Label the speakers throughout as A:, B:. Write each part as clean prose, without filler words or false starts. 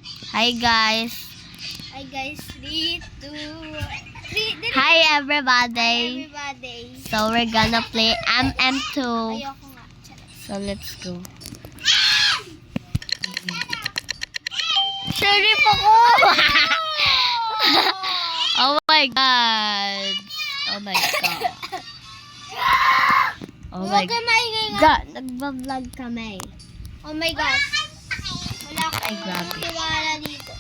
A: Hi guys.
B: Hi guys, 3, 2, 3.
A: Hi everybody.
B: Everybody.
A: So we're gonna play MM2.
B: Ayoko nga.
A: So let's go. Sheriff ako! Oh my god. Oh my god. Oh my
B: Huwag ka maingay nga.
A: god. Nagbablog kami.
B: Oh my gosh. Wala
A: Ay,
B: akong
A: grabe.
B: tiwala dito.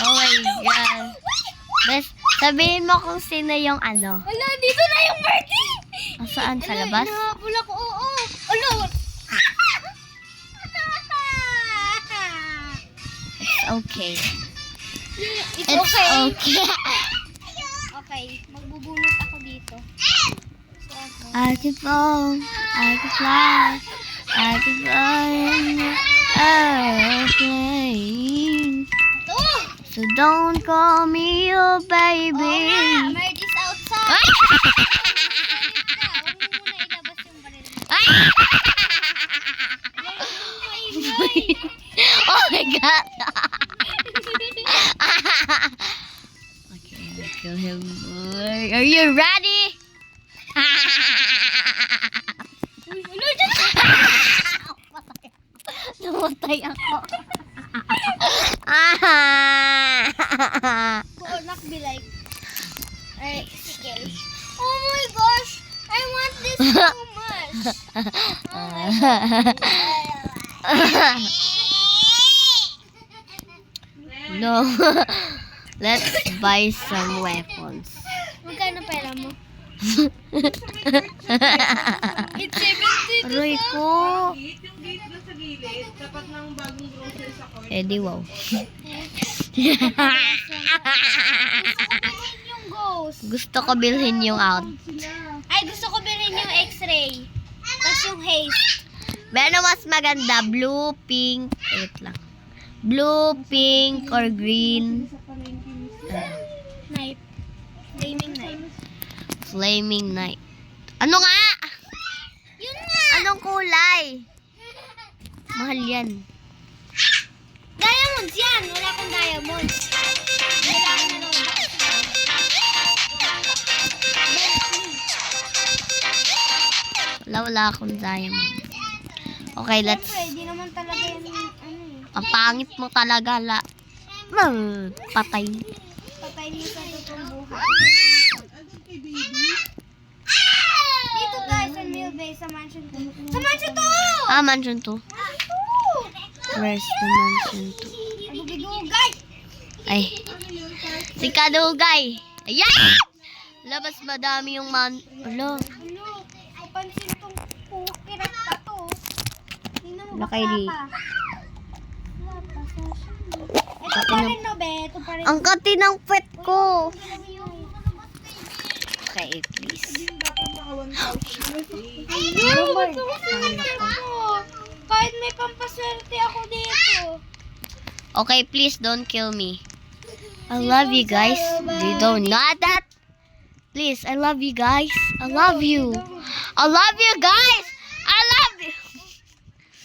A: Oh my god. Bes, sabihin mo kung sino yung ano.
B: Wala, dito na yung party!
A: Saan? Sa labas?
B: Inahabol ako, oo. Ano?
A: It's okay.
B: It's
A: It's
B: okay.
A: okay.
B: Okay, magbubunot ako dito. So, ako.
A: I can fall, I can fly, I can fly. Okay.
B: Ito!
A: So don't call me your baby.
B: Oo nga, Merdy's outside.
A: Ay!
B: Huwag mo muna ilabas yung baril mo.
A: Ay! Oh my god. Okay, let's kill him. Are you ready?
B: Uy, wala dyan!
A: Namatay ako.
B: Not be like. Alright, sige. Oh my gosh! I want this so much!
A: No. Let's buy some weapons.
B: Magkano pera mo? It's 70
A: Aroy ko.
C: Yung gate na sa gilid, tapat ng bagong grocery sa court.
A: Eh di wow.
B: yung ghost.
A: Gusto ko bilhin yung out.
B: Ay, gusto ko bilhin yung x-ray. Tapos yung haze.
A: Pero mas maganda, blue, pink. Wait lang. Blue, pink, or green.
B: Knife. Flaming knife.
A: Flaming night. Ano nga?
B: Yun nga!
A: Anong kulay? Mahal yan.
B: Diamonds yan! Wala akong diamonds. Kailangan na lang ba?
A: Wala akong diamond. Okay, let's...
B: Siyempre, di naman talaga yan yung ano eh.
A: Ang pangit mo talaga, la. Patay.
B: Patay niyo sa totoong buhay. Dito guys, sa Mill Bay, sa Mansion 2. Sa Mansion 2!
A: Ah, mansion 2. Where's the mansion 2?
B: Bugidugay!
A: Ay. Si Kadugay. Ayan! Labas madami yung Alo.
B: Ano? Kapansin tong pukirat na to. Tingnan mo
A: Lakay
B: bakla
A: di.
B: pa. Wala pa, sasya. Ito pa rin no, be. Ito pa rin.
A: Ang kati ng pet ko. Okay, please.
B: Ayun, gusto ko sa mo. Kahit may pampaswerte ako dito.
A: Okay, please don't kill me. I love you guys. You don't know that? Please, I love you guys. I love you. I love you guys. I love you.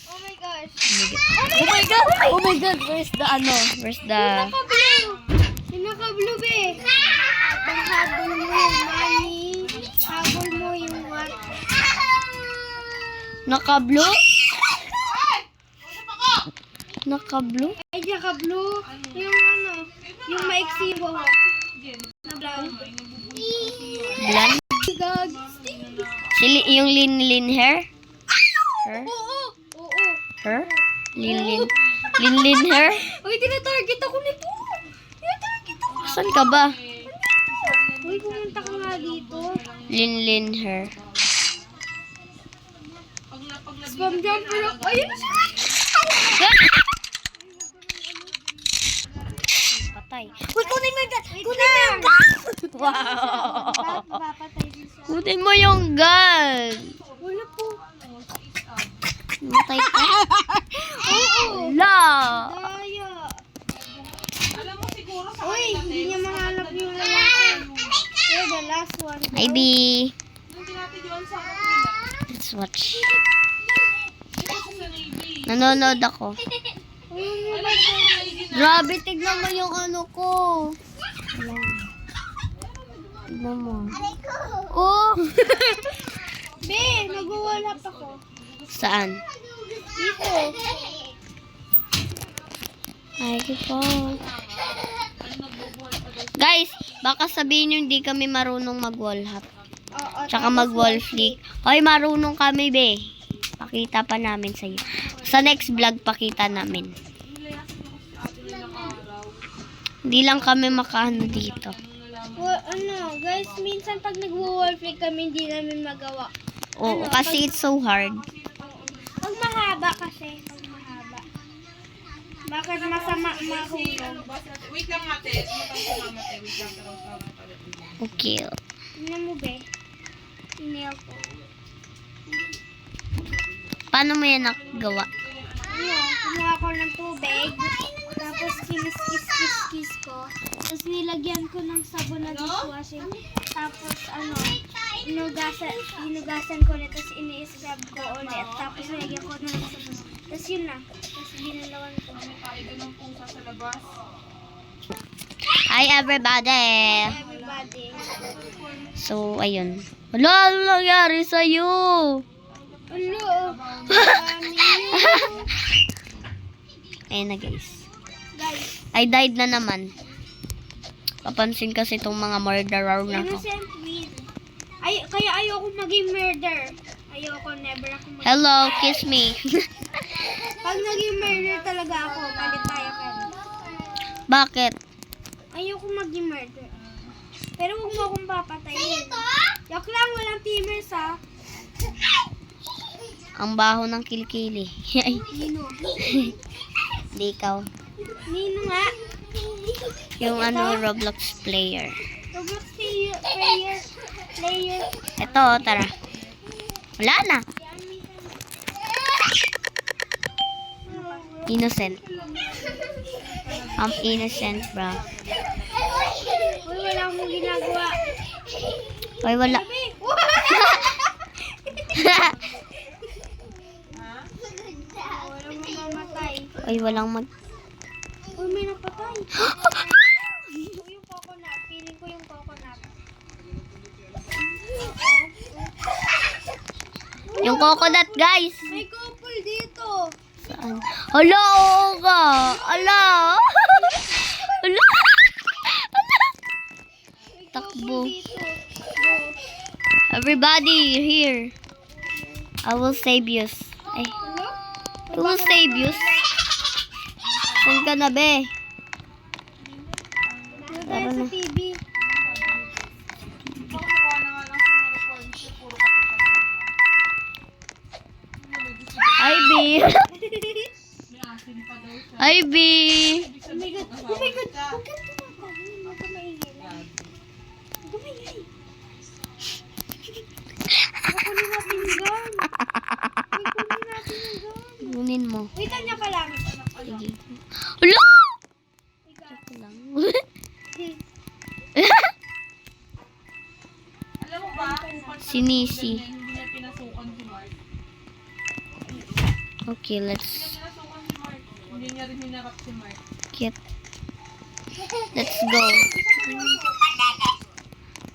B: Oh my gosh.
A: Oh my god. Oh my god. Where's the ano? Where's the...
B: Naka-blue. Yung naka-blue, be. Paghabol mo yung money. Habol mo yung what?
A: Naka-blue? Naka-blue?
B: Ay, naka-blue. Yung ano, yung maiksi mo. Na brown.
A: Blonde?
B: God.
A: Yung Lin hair? Her?
B: Oo. Oo.
A: Her? Lin hair?
B: Uy, tinatarget ako nito. Tinatarget ako.
A: Saan ka ba?
B: Uy, pumunta ka nga dito.
A: Lin hair.
B: Spam jumper ako. Ayun na siya.
A: Patay.
B: Uy, kunin mo yung gun. Kunin mo yung gun.
A: Wow.
B: Papatay din siya.
A: Kunin mo yung gun.
B: Wala po.
A: Matay ka.
B: Oo.
A: La.
B: Daya.
C: Alam mo siguro sa
B: Uy, hindi niya mahanap yung lalaki. You're the last one. bro.
A: Maybe.
C: yung tinatidyoan sa kanila.
A: Let's watch.
C: Kasi sa Navy.
A: Nanonood ako.
B: Uy,
A: Grabe, tignan mo yung ano ko. Tignan mo. Oh!
B: Be, nag-wall up ako.
A: Saan?
B: Dito.
A: Ay, po. Guys, baka sabihin nyo hindi kami marunong mag-wall hop.
B: Oo,
A: Tsaka mag-wall flick. Hoy, marunong kami, be. Pakita pa namin sa'yo. Sa next vlog, pakita namin. Hindi lang kami makaano dito.
B: Well, ano, guys, minsan pag nag-wall flick kami, hindi namin magawa.
A: Oo, kasi it's so hard.
B: Pag mahaba kasi, pag mahaba. Bakit masama mahulog?
C: Wait lang ate. Matang si mama ate. Wait lang.
A: Okay.
B: Tingnan mo, be. Email ko.
A: Paano mo yan nakagawa?
B: Ano, kumuha ko ng tubig. Tapos kinis ko. Tapos nilagyan ko ng sabon na dishwashing. Tapos ano, hinugasan ko ulit. Tapos ini-scrub ko ulit. Tapos nilagyan ko ng sabon. Tapos yun na. Tapos ginalawan ko.
C: Kaiba ng pusa sa labas.
A: Hi, everybody!
B: Everybody.
A: So, ayun. Wala, ano nangyari sa'yo?
B: Ulo. Marami.
A: Ayun na, guys.
B: Guys,
A: I died na naman. Papansin kasi itong mga murderer na to.
B: innocent win. Kaya ayoko maging murder. Ayoko, never ako maging
A: Hello, kiss me.
B: Pag naging murder talaga ako, palit tayo kayo.
A: Bakit?
B: Ayoko maging murder. Pero huwag mo akong papatayin. Yak lang, walang teamers ha.
A: Ang baho ng kilikili.
B: Nino.
A: Di ikaw.
B: Nino nga.
A: Yung ano, Roblox player.
B: Roblox player.
A: Ito, tara. Wala na. Innocent. I'm innocent, bro.
B: Uy, wala akong ginagawa.
A: Hoy, wala.
B: Sabi, walang mamamatay.
A: Hoy, walang mag...
B: Uy, may napatay. Yung coconut. Feeling ko yung coconut.
A: Yung coconut, guys.
B: May couple dito.
A: Saan? Hala, oo ka. Hala. Hala.
B: May
A: Takbo.
B: couple dito. Oh.
A: Everybody, here. I will save you. Ay,
B: Ano?
A: I will save you. Saan ka na, be?
B: Ano tayo sa TV?
C: Mukha na nga lang sa record. Puro kapatid.
A: Hi, B.
C: May asin pa daw siya.
A: Hi, B.
B: Oh my God. Oh my God. Huwag kang tumatawin. Huwag kang maingay lang. Huwag kang maingay. Kukunin natin yung gun. Kukunin natin yung gun.
A: Kunin mo.
B: Wait, tanya ka lang.
A: Sige. Hala!
B: Ikaw.
A: Ito lang.
C: Alam mo ba? Kung pag-
A: Sinisi.
C: Hindi niya pinasukan si Mark.
A: Okay, let's
C: Pinasukan si Mark. Hindi niya rin hinarap si Mark.
A: get. Let's go.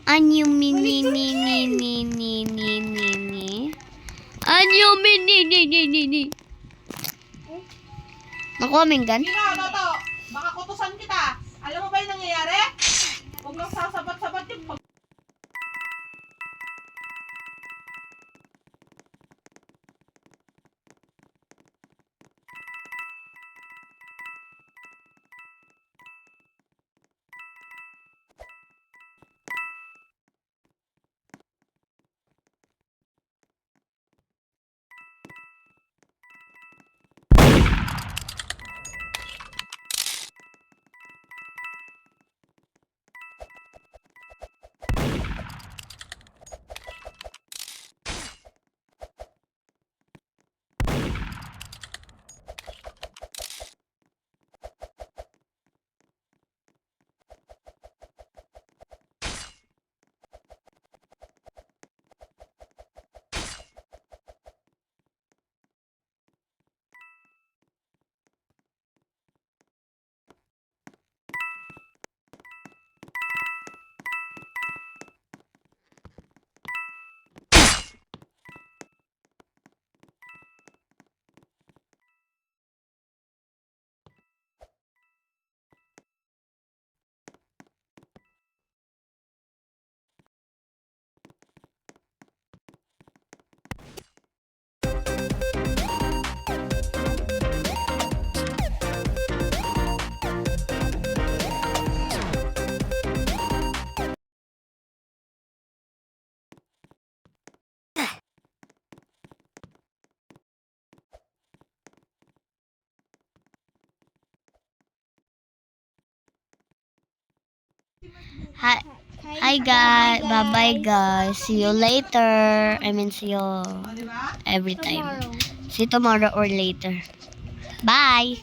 A: Anyo mini ni ni ni ni ni ni ni. Anyo mini ni ni ni ni. Nakuha mo yung gun?
C: Sino, Toto? Baka kutusan kita. Alam mo ba yung nangyayari? Huwag kang sasabat-sabat yung pag...
A: Hi, hi guys. Bye-bye guys. See you later. I mean, see you
C: O, di ba?
A: every time.
B: Tomorrow.
A: See you tomorrow or later. Bye.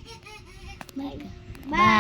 B: Bye.
A: Bye.